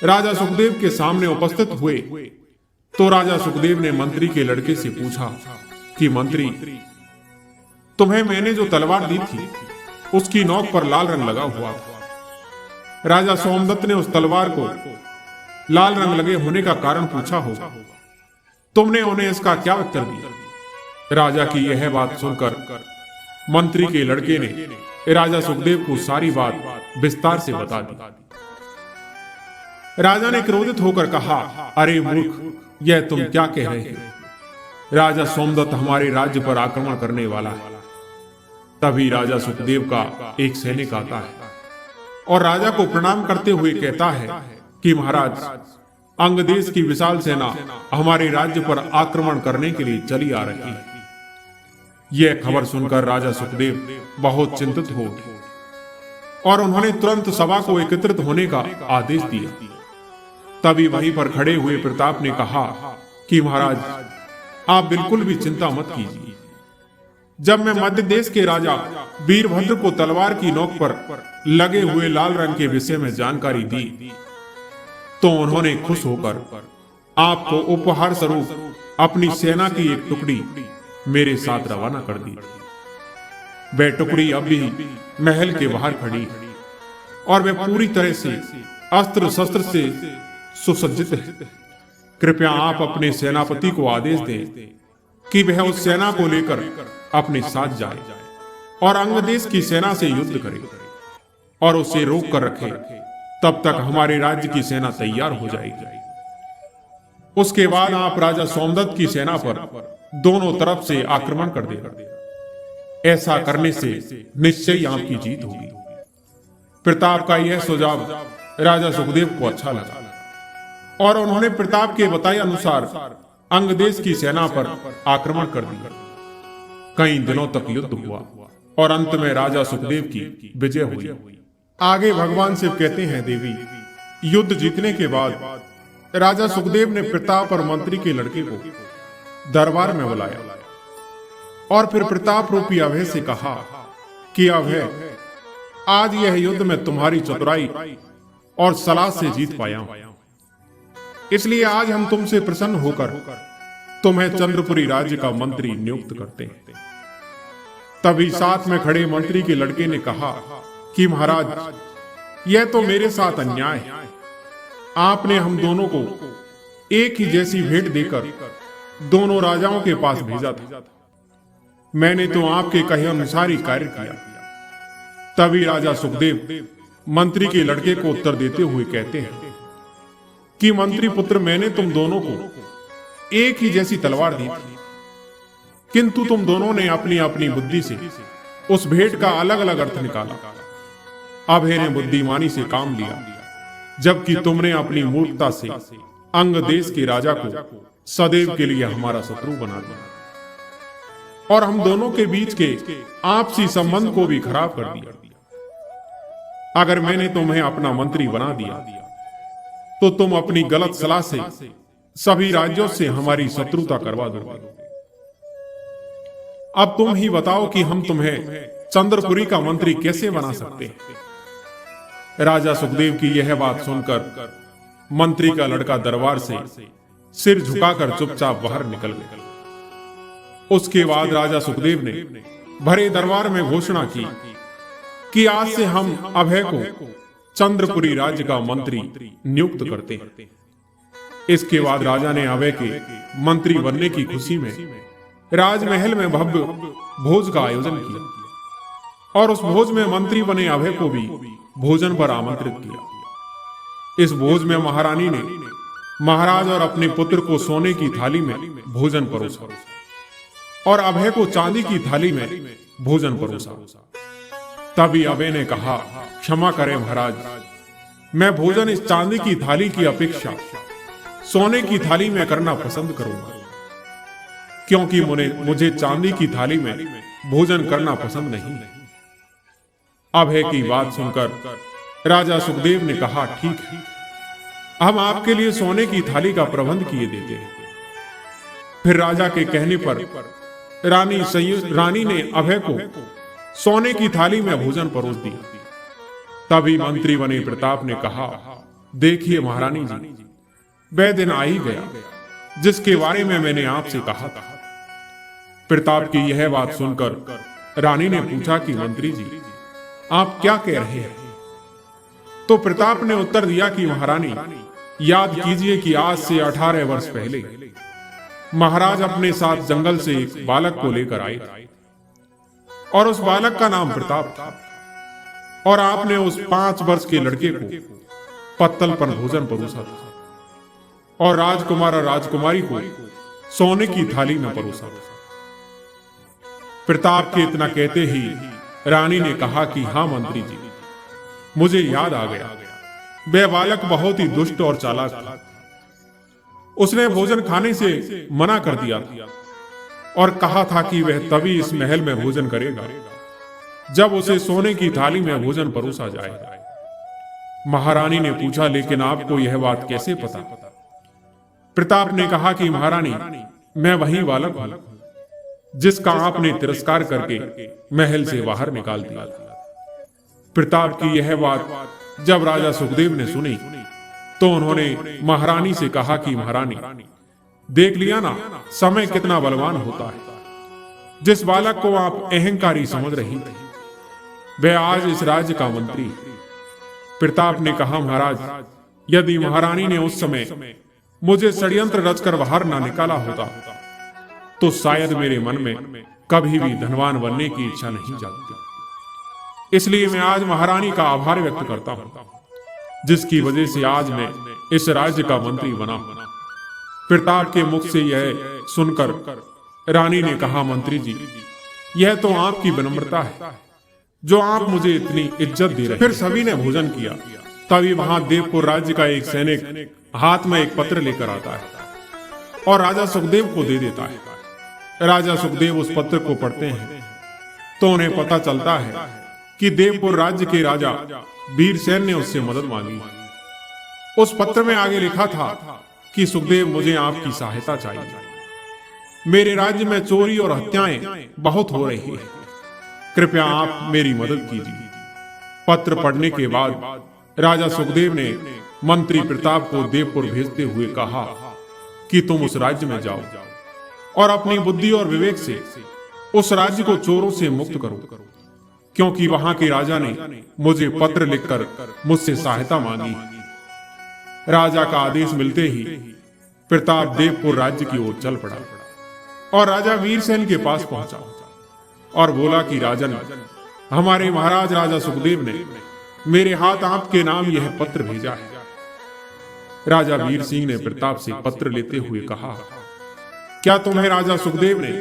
राजा सुखदेव के सामने उपस्थित हुए तो राजा सुखदेव ने मंत्री के लड़के से पूछा कि मंत्री, तुम्हें मैंने जो तलवार दी थी उसकी नोक पर लाल रंग लगा हुआ था। राजा सोमदत्त ने उस तलवार को लाल रंग लगे होने का कारण पूछा होगा। तुमने उन्हें इसका क्या उत्तर दिया? राजा की यह बात सुनकर मंत्री के लड़के ने राजा सुखदेव को सारी बात विस्तार से बता दी। राजा ने क्रोधित होकर कहा, अरे मूर्ख, यह तुम क्या कह रहे हो? राजा सोमदत्त हमारे राज्य पर आक्रमण करने वाला है। तभी राजा सुखदेव का एक सैनिक आता है और राजा को प्रणाम करते हुए कहता है कि महाराज, अंगदेश की विशाल सेना हमारे राज्य पर आक्रमण करने के लिए चली आ रही है। यह खबर सुनकर राजा सुखदेव बहुत चिंतित हो उठे और उन्होंने तुरंत सभा को एकत्रित होने का आदेश दिया। तभी वहीं पर खड़े हुए प्रताप ने कहा कि महाराज, आप बिल्कुल भी चिंता मत कीजिए। जब मैं मध्य देश के राजा वीरभद्र को तलवार की नोक पर लगे हुए लाल रंग के विषय में जानकारी दी तो उन्होंने खुश होकर आपको उपहार स्वरूप अपनी सेना की एक टुकड़ी मेरे साथ रवाना कर दी। वह टुकड़ी अब भी महल के बाहर खड़ी है और वह पूरी तरह से अस्त्र शस्त्र से सुसज्जित है। कृपया आप अपने सेनापति को आदेश दें कि वह उस सेना को लेकर अपने साथ जाए और अंगदेश की सेना से युद्ध करे और उसे रोक कर रखे। तब तक हमारे राज्य की सेना तैयार हो जाएगी। उसके बाद आप राजा सोमदत्त की सेना पर दोनों तरफ से आक्रमण कर देगा। ऐसा करने से निश्चय ही आपकी जीत होगी। प्रताप का यह सुझाव राजा सुखदेव को अच्छा लगा और उन्होंने प्रताप के बताए अनुसार अंगदेश की सेना पर आक्रमण कर दिया। कई दिनों तक युद्ध हुआ और अंत में राजा सुखदेव की विजय हुई। आगे भगवान शिव कहते हैं, देवी, युद्ध जीतने के बाद राजा सुखदेव ने प्रताप और मंत्री के लड़के को दरबार में बुलाया और फिर प्रताप रूपी अभय से कहा कि अभय, आज यह युद्ध में तुम्हारी चतुराई और सलाह से जीत पाया हूं, इसलिए आज हम तुमसे प्रसन्न होकर तुम्हें चंद्रपुरी राज्य का मंत्री नियुक्त करते हैं। तभी साथ में खड़े मंत्री के लड़के ने कहा कि महाराज, यह तो मेरे साथ अन्याय है। आपने हम दोनों को एक ही जैसी भेंट देकर दोनों राजाओं के पास भेजा था। मैंने तो आपके कहे अनुसार ही कार्य किया। तभी राजा सुखदेव मंत्री के लड़के को उत्तर देते हुए कहते हैं कि मंत्री पुत्र, मैंने तुम दोनों को एक ही जैसी तलवार दी थी, किंतु तुम दोनों ने अपनी अपनी बुद्धि से उस भेंट का अलग अलग अर्थ निकाला। अभय ने बुद्धिमानी से काम लिया, जबकि तुमने अपनी मूर्खता से अंग देश के राजा को सदैव के लिए हमारा शत्रु बना दिया और हम दोनों के बीच के आपसी संबंध को भी खराब कर दिया। अगर मैंने तुम्हें अपना मंत्री बना दिया तो तुम अपनी गलत सलाह से सभी राज्यों से हमारी शत्रुता करवा दोगे। अब तुम ही बताओ कि हम तुम्हें चंद्रपुरी का मंत्री कैसे बना सकते हैं। राजा सुखदेव की यह बात सुनकर मंत्री का लड़का दरबार से सिर झुकाकर चुपचाप बाहर निकल गया। उसके बाद राजा सुखदेव ने भरे दरबार में घोषणा की कि आज से हम अभय को चंद्रपुरी राज्य का मंत्री नियुक्त करते हैं। इसके बाद राजा ने अभय के मंत्री बनने की खुशी में राजमहल में भव्य भोज का आयोजन किया और उस भोज में मंत्री बने अभय को भी भोजन पर आमंत्रित किया। इस भोज में महारानी ने महाराज और अपने पुत्र को सोने की थाली में भोजन परोसा और अभय को चांदी की थाली में भोजन परोसा। तभी अभय ने कहा, क्षमा करें महाराज, मैं भोजन इस चांदी की थाली की अपेक्षा सोने की थाली में करना पसंद करूंगा, क्योंकि मुझे चांदी की थाली में भोजन करना पसंद नहीं। अभय की बात सुनकर राजा सुखदेव ने कहा, ठीक है, हम आपके लिए सोने की थाली का प्रबंध किए देते हैं। फिर राजा के कहने पर रानी ने अभय को सोने की थाली में भोजन परोस दिया। तभी मंत्री बने प्रताप ने कहा, देखिए महारानी जी, वह दिन आ ही गया जिसके बारे में मैंने आपसे कहा था। प्रताप की यह बात सुनकर रानी ने पूछा कि मंत्री जी, आप क्या कह रहे हैं? तो प्रताप ने उत्तर दिया कि महारानी, याद कीजिए कि आज से 18 वर्ष पहले महाराज अपने साथ जंगल से एक बालक को लेकर आए थे, और उस बालक का नाम प्रताप था, और आपने उस 5 वर्ष के लड़के को पत्तल पर भोजन परोसा था, और राजकुमार और राजकुमारी को सोने की थाली में परोसा था। प्रताप के इतना कहते ही रानी ने कहा कि हाँ मंत्री जी, मुझे याद आ गया, वह बालक बहुत ही दुष्ट और चालाक था। उसने भोजन खाने से मना कर दिया था और कहा था कि वह तभी इस महल में भोजन करेगा जब उसे सोने की थाली में भोजन परोसा जाए। महारानी ने पूछा, लेकिन आपको यह बात कैसे पता? प्रताप ने कहा कि महारानी, मैं वही बालक हूं जिसका आपने तिरस्कार करके महल से बाहर निकाल दिया। प्रताप की यह बात जब राजा सुखदेव ने सुनी तो उन्होंने महारानी से कहा कि महारानी, देख लिया ना, समय कितना बलवान होता है। जिस बालक को आप अहंकारी समझ रही थी, वह आज इस राज्य का मंत्री। प्रताप ने कहा, महाराज, यदि महारानी ने उस समय मुझे षड्यंत्र रचकर बाहर ना निकाला होता तो शायद मेरे मन में कभी भी धनवान बनने की इच्छा नहीं जागती। इसलिए मैं आज महारानी का आभार व्यक्त करता हूं, जिसकी वजह से आज मैं इस राज्य का मंत्री बना। प्रताप के मुख से यह सुनकर रानी ने कहा, मंत्री जी, यह तो आपकी विनम्रता है जो आप मुझे इतनी इज्जत दे रहे। फिर सभी ने भोजन किया। तभी वहां देवपुर राज्य का एक सैनिक हाथ में एक पत्र लेकर आता है और राजा सुखदेव को दे देता है। राजा सुखदेव उस पत्र को पढ़ते हैं तो उन्हें पता चलता है कि देवपुर राज्य के राजा वीरसेन ने उससे मदद मांगी। उस पत्र में आगे लिखा था कि सुखदेव, मुझे आपकी सहायता चाहिए। मेरे राज्य में चोरी और हत्याएं बहुत हो रही हैं, कृपया आप मेरी मदद कीजिए। पत्र पढ़ने के बाद राजा सुखदेव ने मंत्री प्रताप को देवपुर भेजते हुए कहा कि तुम उस राज्य में जाओ और अपनी बुद्धि और विवेक से उस राज्य को चोरों से मुक्त करो, क्योंकि वहां के राजा ने मुझे पत्र लिखकर मुझसे सहायता मांगी। राजा का आदेश मिलते ही प्रताप देवपुर राज्य की ओर चल पड़ा और राजा वीरसेन के पास पहुंचा और बोला कि राजन, हमारे महाराज राजा सुखदेव ने मेरे हाथ आपके नाम यह पत्र भेजा है। राजा वीर सिंह ने प्रताप से पत्र लेते हुए कहा, क्या तुम्हें राजा सुखदेव ने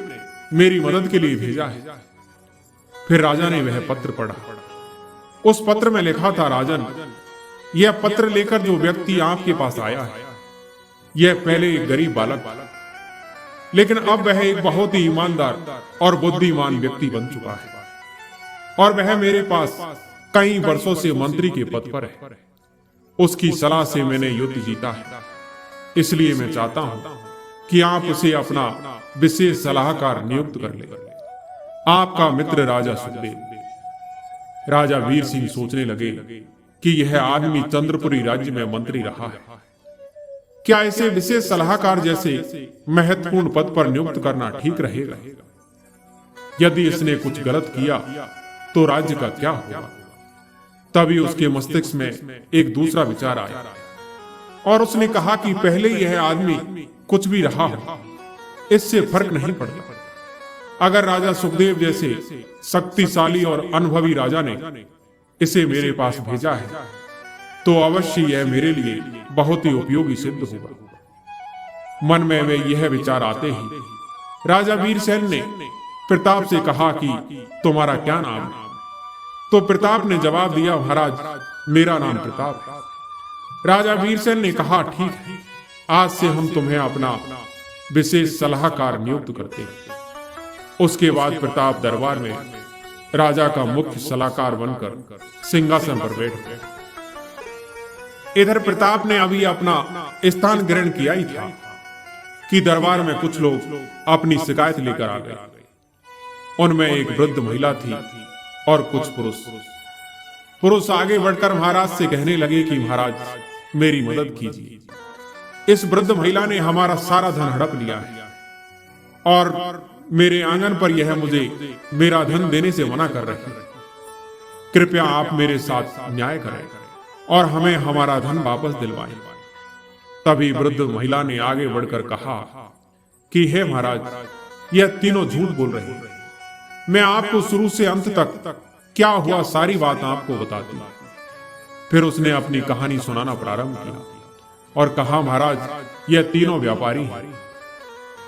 मेरी मदद के लिए भेजा है? फिर राजा ने वह पत्र पढ़ा। उस पत्र में लिखा था, राजन, यह पत्र लेकर जो व्यक्ति आपके पास आया है, यह पहले एक गरीब बालक, लेकिन अब वह एक बहुत ही ईमानदार और बुद्धिमान व्यक्ति बन चुका है और वह मेरे पास कई वर्षों से मंत्री के पद पर है। उसकी सलाह से मैंने युद्ध जीता है, इसलिए मैं चाहता हूं कि आप उसे अपना विशेष सलाहकार नियुक्त कर ले। आपका मित्र राजा सुखदेव। राजा वीर सिंह सोचने लगे कि यह आदमी चंद्रपुरी राज्य में मंत्री रहा है, क्या इसे विशेष सलाहकार जैसे महत्वपूर्ण पद पर नियुक्त करना ठीक रहेगा? यदि इसने कुछ गलत किया तो राज्य का क्या होगा? तभी उसके मस्तिष्क में एक दूसरा विचार आया और उसने कहा कि पहले यह आदमी कुछ भी रहा हो, इससे फर्क नहीं पड़ता। अगर राजा सुखदेव जैसे शक्तिशाली और अनुभवी राजा ने इसे मेरे पास भेजा है तो अवश्य यह मेरे लिए बहुत ही उपयोगी सिद्ध होगा। मन में वे यह विचार आते ही राजा वीरसेन ने प्रताप से कहा कि तुम्हारा क्या नाम है? तो प्रताप ने जवाब दिया, महाराज मेरा नाम प्रताप है। राजा वीरसेन ने कहा, ठीक है, आज से हम तुम्हें अपना विशेष सलाहकार नियुक्त करते हैं। उसके बाद प्रताप दरबार में राजा का मुख्य सलाहकार बनकर सिंहासन पर बैठ गए। इधर प्रताप ने अभी अपना स्थान ग्रहण किया ही था कि दरबार में कुछ लोग अपनी शिकायत लेकर आ गए। उनमें एक वृद्ध महिला थी और कुछ पुरुष आगे बढ़कर महाराज से कहने लगे कि महाराज मेरी मदद कीजिए, इस वृद्ध महिला ने हमारा सारा धन हड़प लिया है और मेरे आंगन पर यह मुझे मेरा धन देने से मना कर रही है। कृपया आप मेरे साथ न्याय करें और हमें हमारा धन वापस दिलवाएं। तभी वृद्ध महिला ने आगे बढ़कर कहा कि हे महाराज, यह तीनों झूठ बोल रहे हैं। मैं आपको शुरू से अंत तक क्या हुआ सारी बात आपको बताती हूं। फिर उसने अपनी कहानी सुनाना प्रारंभ किया और कहा, महाराज यह तीनों व्यापारी हैं।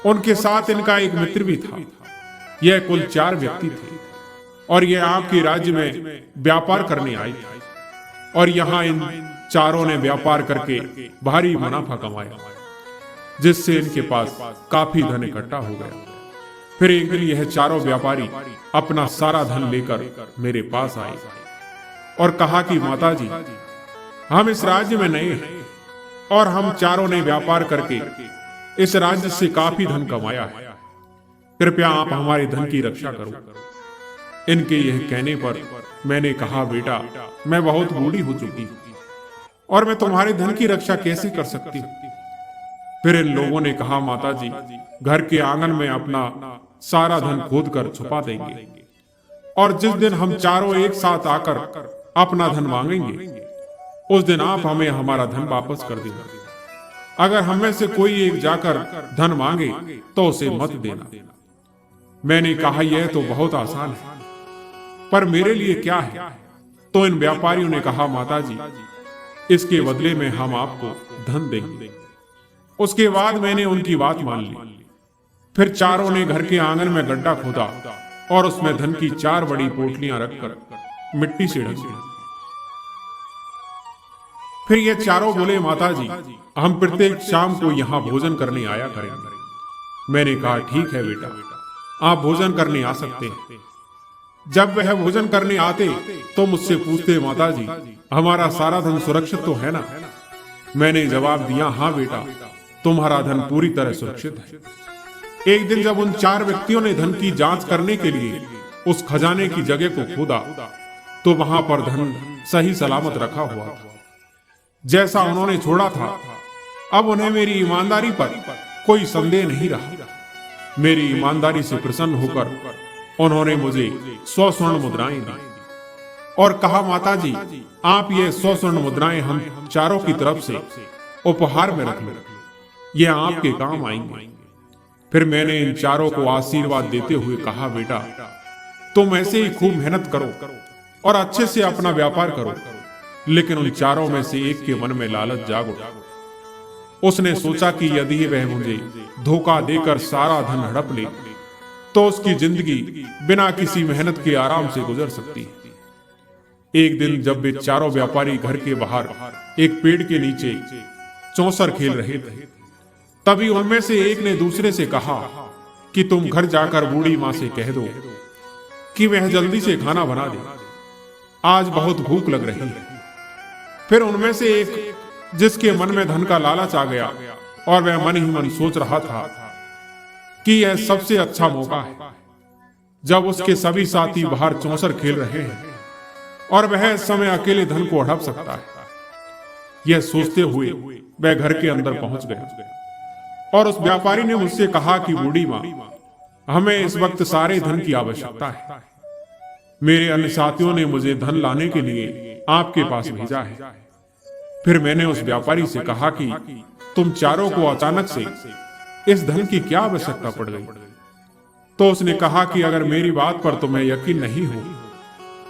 उनके साथ इनका एक मित्र भी था। यह कुल 4 व्यक्ति थे और यह आपके राज्य में व्यापार करने आए थे और यहाँ इन चारों ने व्यापार करके भारी मुनाफा कमाया, जिससे इनके पास काफी धन इकट्ठा हो गया। फिर एक दिन यह चारों व्यापारी अपना सारा धन लेकर मेरे पास आए और कहा कि माताजी, हम इस राज्य में नए हैं और हम चारों ने व्यापार करके इस राज्य से काफी धन कमाया है। कृपया आप हमारे धन की रक्षा करो। इनके यह कहने पर मैंने कहा, बेटा मैं बहुत बूढ़ी हो चुकी हूं और मैं तुम्हारे धन की रक्षा कैसे कर सकती हूं? फिर इन लोगों ने कहा, माताजी घर के आंगन में अपना सारा धन खोद कर छुपा देंगे और जिस दिन हम चारों एक साथ आकर अपना धन मांगेंगे उस दिन आप हमें हमारा धन वापस कर देना। अगर हम में से कोई एक जाकर धन मांगे तो उसे मत देना। मैंने कहा, यह तो बहुत आसान है, पर मेरे लिए क्या है? तो इन व्यापारियों ने कहा, माताजी इसके बदले में हम आपको धन देंगे। उसके बाद मैंने उनकी बात मान ली। फिर चारों ने घर के आंगन में गड्ढा खोदा और उसमें धन की 4 बड़ी पोटलियां रखकर मिट्टी से ढक दी। फिर ये चारों बोले, माताजी हम प्रत्येक शाम को यहाँ भोजन करने आया करेंगे। मैंने कहा, ठीक है बेटा, आप भोजन करने आ सकते हैं। जब वह भोजन करने आते तो मुझसे पूछते, माताजी हमारा सारा धन सुरक्षित तो है ना? मैंने जवाब दिया, हाँ बेटा, तुम्हारा धन पूरी तरह सुरक्षित है। एक दिन जब उन 4 व्यक्तियों ने धन की जांच करने के लिए उस खजाने की जगह को खोदा तो वहां पर धन सही सलामत रखा हुआ था, जैसा उन्होंने छोड़ा था। अब उन्हें मेरी ईमानदारी पर कोई संदेह नहीं रहा। मेरी ईमानदारी से प्रसन्न होकर उन्होंने मुझे 100 स्वर्ण मुद्राएं दी और कहा, माताजी आप ये 100 स्वर्ण मुद्राएं हम चारों की तरफ से उपहार में रख लो, ये आपके काम आएंगे। फिर मैंने इन चारों को आशीर्वाद देते हुए कहा, बेटा तुम ऐसे ही खूब मेहनत करो और अच्छे से अपना व्यापार करो। लेकिन उन चारों में से एक के मन में लालच जाग उठा। उसने सोचा कि यदि वह मुझे धोखा देकर सारा धन हड़प ले तो उसकी जिंदगी बिना किसी मेहनत के आराम से गुजर सकती है। एक दिन जब वे चारों व्यापारी घर के बाहर एक पेड़ के नीचे चौसर खेल रहे थे, तभी उनमें से एक ने दूसरे से कहा कि तुम घर जाकर बूढ़ी मां से कह दो कि वह जल्दी से खाना बना दे, आज बहुत भूख लग रही है। फिर उनमें से एक, जिसके मन में धन का लालच आ गया और वह मन ही मन सोच रहा था कि यह सबसे अच्छा मौका है जब उसके सभी साथी बाहर चौसर खेल रहे हैं और वह इस समय अकेले धन को हड़प सकता है, यह सोचते हुए वह घर के अंदर पहुंच गया और उस व्यापारी ने मुझसे कहा कि बूढ़ी मां, हमें इस वक्त सारे धन की आवश्यकता है। मेरे अन्य साथियों ने मुझे धन लाने के लिए आपके पास भेजा है। फिर मैंने उस व्यापारी से कहा कि तुम चारों को अचानक से इस धन की क्या आवश्यकता पड़ गई? तो उसने कहा कि अगर मेरी बात पर तुम्हें यकीन नहीं हो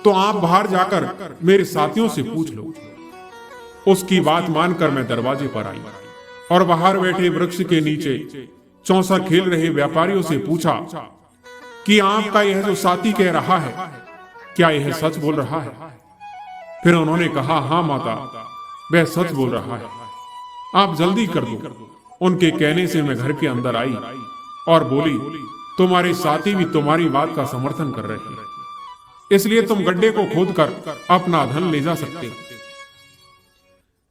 तो आप बाहर जाकर मेरे साथियों से पूछ लो। उसकी बात मानकर मैं दरवाजे पर आई और बाहर बैठे वृक्ष के नीचे चौसर खेल रहे व्यापारियों से पूछा कि आपका यह जो साथी कह रहा है, क्या यह सच बोल रहा है? फिर उन्होंने कहा, हाँ माता, वह सच बोल रहा है, आप जल्दी कर दो। उनके कहने से मैं घर के अंदर आई और बोली, तुम्हारे साथी भी तुम्हारी बात का समर्थन कर रहे हैं, इसलिए तुम गड्ढे को खोदकर अपना धन ले जा सकते हो।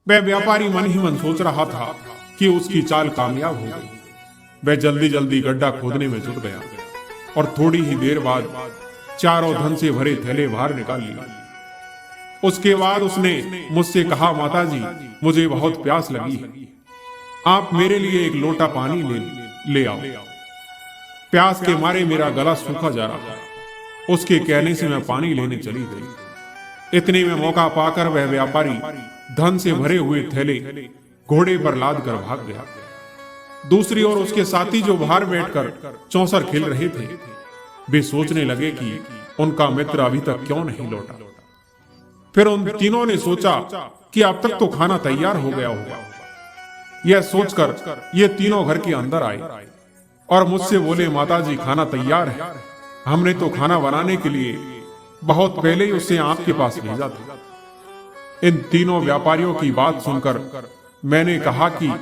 वह व्यापारी मन ही मन सोच रहा था कि उसकी चाल कामयाब हो गई। वह जल्दी जल्दी गड्ढा खोदने में जुट गया और थोड़ी ही देर बाद चारों धन से भरे थैले बाहर निकाल लिए। उसके बाद उसने मुझसे कहा, माता जी, मुझे बहुत प्यास लगी है, आप मेरे लिए एक लोटा पानी ले आओ। प्यास के मारे मेरा गला सूखा जा रहा था। उसके कहने से मैं पानी लेने चली गई। इतने में मौका पाकर वह व्यापारी धन से भरे हुए थैले घोड़े पर लाद कर भाग गया। दूसरी ओर उसके साथी जो बाहर बैठकर चौसर खेल रहे थे, वे सोचने लगे कि उनका मित्र अभी तक क्यों नहीं लौटा। फिर उन तीनों ने सोचा कि अब तक तो खाना तैयार हो गया होगा। यह सोचकर ये तीनों घर के अंदर आए और मुझसे बोले, माता जी, खाना तैयार है, हमने तो खाना बनाने के लिए बहुत पहले ही उसे आपके पास भेजा था। इन तीनों व्यापारियों की बात सुनकर मैंने कहा कि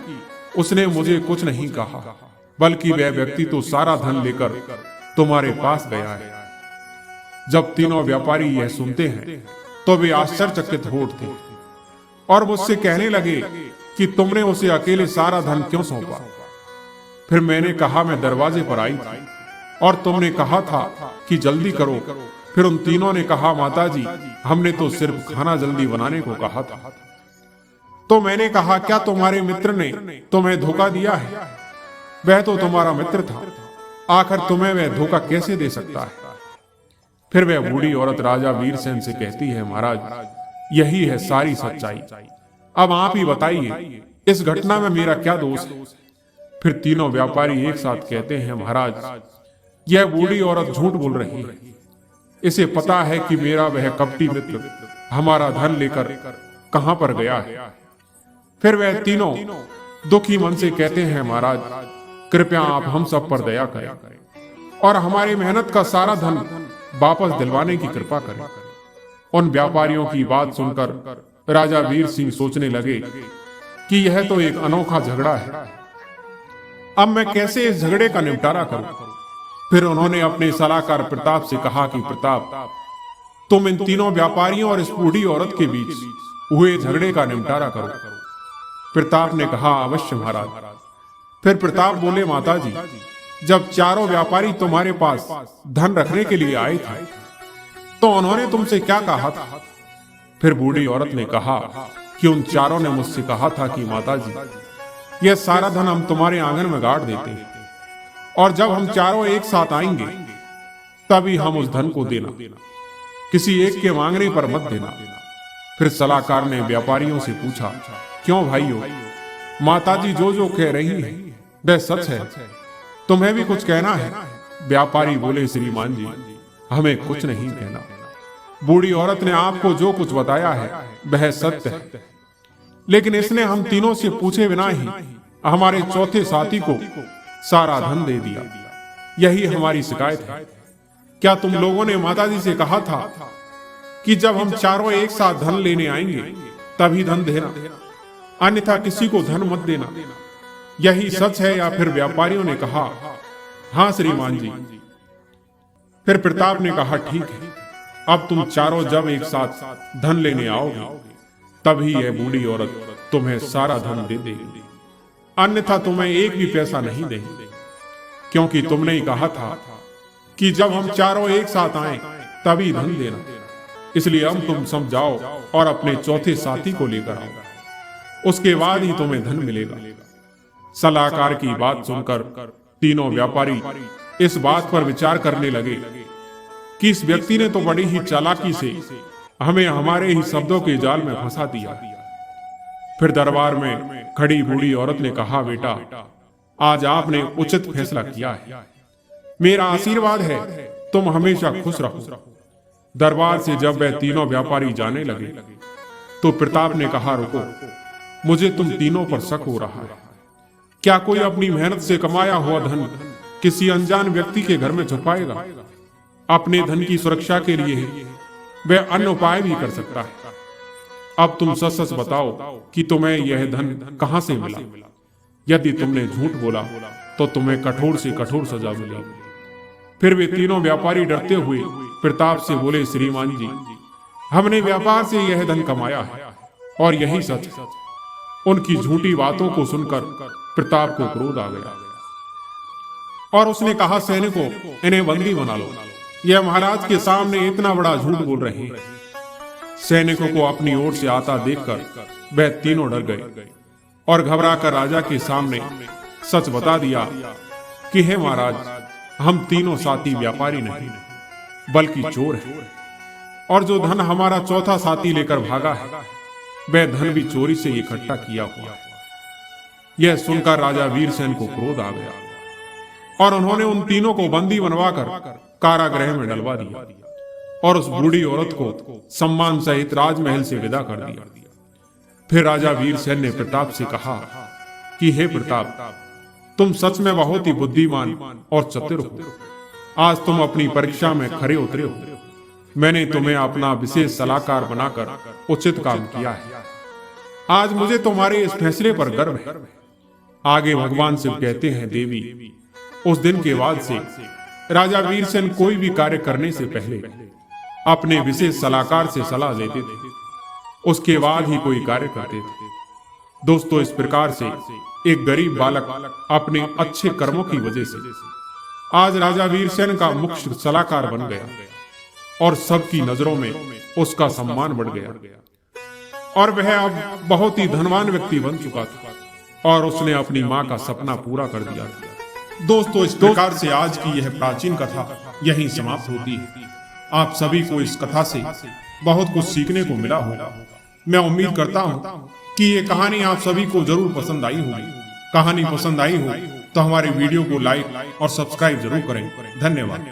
उसने मुझे कुछ नहीं कहा, बल्कि वह व्यक्ति तो सारा धन लेकर तुम्हारे पास गया है। जब तीनों व्यापारी यह सुनते हैं तो वे आश्चर्यचकित हो उठते और मुझसे कहने लगे कि तुमने उसे अकेले सारा धन क्यों सौंपा? फिर मैंने कहा, मैं दरवाजे पर आई थी और तुमने कहा था कि जल्दी करो। फिर उन तीनों ने कहा, माता जी, हमने तो सिर्फ खाना जल्दी बनाने को कहा था। तो मैंने कहा, क्या तुम्हारे मित्र ने तुम्हें धोखा दिया है? वह तो तुम्हारा मित्र था, आखिर तुम्हें वह धोखा कैसे दे सकता है? फिर वह बूढ़ी औरत राजा वीरसेन से कहती है, महाराज, यही है सारी सच्चाई। अब आप ही बताइए, इस घटना में मेरा क्या दोष है? फिर तीनों व्यापारी एक साथ कहते हैं, महाराज, यह बूढ़ी औरत झूठ बोल रही है। इसे पता है कि मेरा वह कपटी मित्र हमारा धन लेकर कहां पर गया है। फिर वह तीनों दुखी मन से कहते हैं, महाराज, कृपया आप हम सब पर दया करें और हमारी मेहनत का सारा धन वापस दिलवाने की कृपा करें। उन व्यापारियों की बात सुनकर राजा वीर सिंह सोचने लगे कि यह तो एक अनोखा झगड़ा है, अब मैं कैसे इस झगड़े का निपटारा करूं? फिर उन्होंने अपने सलाहकार प्रताप से कहा कि प्रताप, तुम इन तीनों व्यापारियों और इस बूढ़ी औरत के बीच हुए झगड़े का निपटारा करो। प्रताप ने कहा, अवश्य महाराज। फिर प्रताप बोले, माता जी, जब चारों व्यापारी तुम्हारे पास धन रखने के लिए आए थे तो उन्होंने तुमसे क्या कहा था? फिर बूढ़ी औरत ने कहा कि उन चारों ने मुझसे कहा था कि माता जी, यह सारा धन हम तुम्हारे आंगन में गाड़ देते हैं और जब हम चारों एक साथ आएंगे तभी हम उस धन को देना, किसी एक के मांगने पर मत देना। फिर सलाहकार ने व्यापारियों से पूछा, क्यों भाइयों, माताजी जो जो कह रही है वह सच है, तुम्हें भी कुछ कहना है? व्यापारी बोले, श्रीमान जी, हमें कुछ नहीं कहना। बूढ़ी औरत ने आपको जो कुछ बताया है वह सत्य है, लेकिन इसने हम तीनों से पूछे बिना ही हमारे चौथे साथी को सारा धन दे दिया। यही हमारी शिकायत है। क्या तुम लोगों ने माताजी से कहा था कि जब हम चारों एक साथ धन लेने आएंगे तभी धन देना, अन्यथा किसी को धन मत देना? यही सच है? या फिर व्यापारियों ने कहा, हाँ श्रीमान जी। फिर प्रताप ने कहा, ठीक है, अब तुम चारों जब एक साथ धन लेने आओगे तभी यह बूढ़ी औरत तुम्हें सारा धन दे देगी, अन्यथा तुम्हें एक भी पैसा नहीं देगी, क्योंकि तुमने ही कहा था कि जब हम चारों एक साथ आए तभी धन देना। इसलिए अब तुम सब जाओ और अपने चौथे साथी को लेकर आओ, उसके बाद ही तुम्हें धन मिलेगा। सलाहकार की बात सुनकर तीनों व्यापारी इस बात पर विचार करने लगे कि इस व्यक्ति ने तो बड़ी ही चालाकी से हमें हमारे ही शब्दों के जाल में फंसा दिया। फिर दरबार में खड़ी बूढ़ी औरत ने कहा, बेटा, आज आपने उचित फैसला किया है, मेरा आशीर्वाद है, तुम हमेशा खुश रहो। दरबार से जब वह तीनों व्यापारी जाने लगे तो प्रताप ने कहा, रुको, मुझे तुम तीनों पर शक हो रहा है। क्या कोई अपनी मेहनत से कमाया हुआ धन किसी अनजान व्यक्ति के घर में छुपाएगा। अपने धन की सुरक्षा के लिए वह अन्य उपाय भी कर सकता है। अब तुम सच सच बताओ कि तुम्हें यह धन कहां से मिला। यदि तुमने झूठ बोला तो तुम्हें कठोर से कठोर सजा मिलेगी। फिर वे तीनों व्यापारी डरते हुए प्रताप से बोले, श्रीमान जी, हमने व्यापार से यह धन कमाया है और यही सच है। उनकी झूठी बातों को सुनकर प्रताप को क्रोध आ गया और उसने कहा, सैनिकों, इन्हें बंदी बना लो। यह महाराज के सामने इतना बड़ा झूठ बोल रहे हैं। सैनिकों को अपनी ओर से आता देखकर वह तीनों डर गए और घबराकर राजा के सामने सच बता दिया कि हे महाराज, हम तीनों साथी व्यापारी नहीं बल्कि चोर हैं, और जो धन हमारा चौथा साथी लेकर भागा है वह धन भी चोरी से इकट्ठा किया हुआ है। यह सुनकर राजा वीरसेन को क्रोध आ गया और उन्होंने उन तीनों को बंदी बनवाकर कारागृह में डलवा दिया और उस बूढ़ी औरत को सम्मान सहित राजमहल से विदा कर दिया। फिर राजा वीरसेन ने प्रताप से कहा कि हे प्रताप, तुम सच में बहुत ही बुद्धिमान और चतुर हो। आज तुम अपनी परीक्षा में खरे उतरे हो। मैंने तुम्हें अपना विशेष सलाहकार बनाकर उचित काम किया है। आज मुझे तुम्हारे इस फैसले पर गर्व है। आगे भगवान शिव कहते हैं, देवी, उस दिन के बाद से राजा वीरसेन कोई भी कार्य करने से पहले अपने विशेष सलाहकार से सलाह लेते थे, उसके बाद ही कोई कार्य करते थे। दोस्तों, इस प्रकार से एक गरीब बालक अपने अच्छे कर्मों की वजह से आज राजा वीरसेन का मुख्य सलाहकार बन गया और सबकी नजरों में उसका सम्मान बढ़ गया और वह अब बहुत ही धनवान व्यक्ति बन चुका था और उसने अपनी मां का सपना पूरा कर दिया था। दोस्तों, इस प्रकार से आज की यह प्राचीन कथा यहीं समाप्त होती है। आप सभी को इस कथा से बहुत कुछ सीखने को मिला होगा। मैं उम्मीद करता हूँ कि ये कहानी आप सभी को जरूर पसंद आई होगी। कहानी पसंद आई हो तो हमारे वीडियो को लाइक और सब्सक्राइब जरूर करें। धन्यवाद।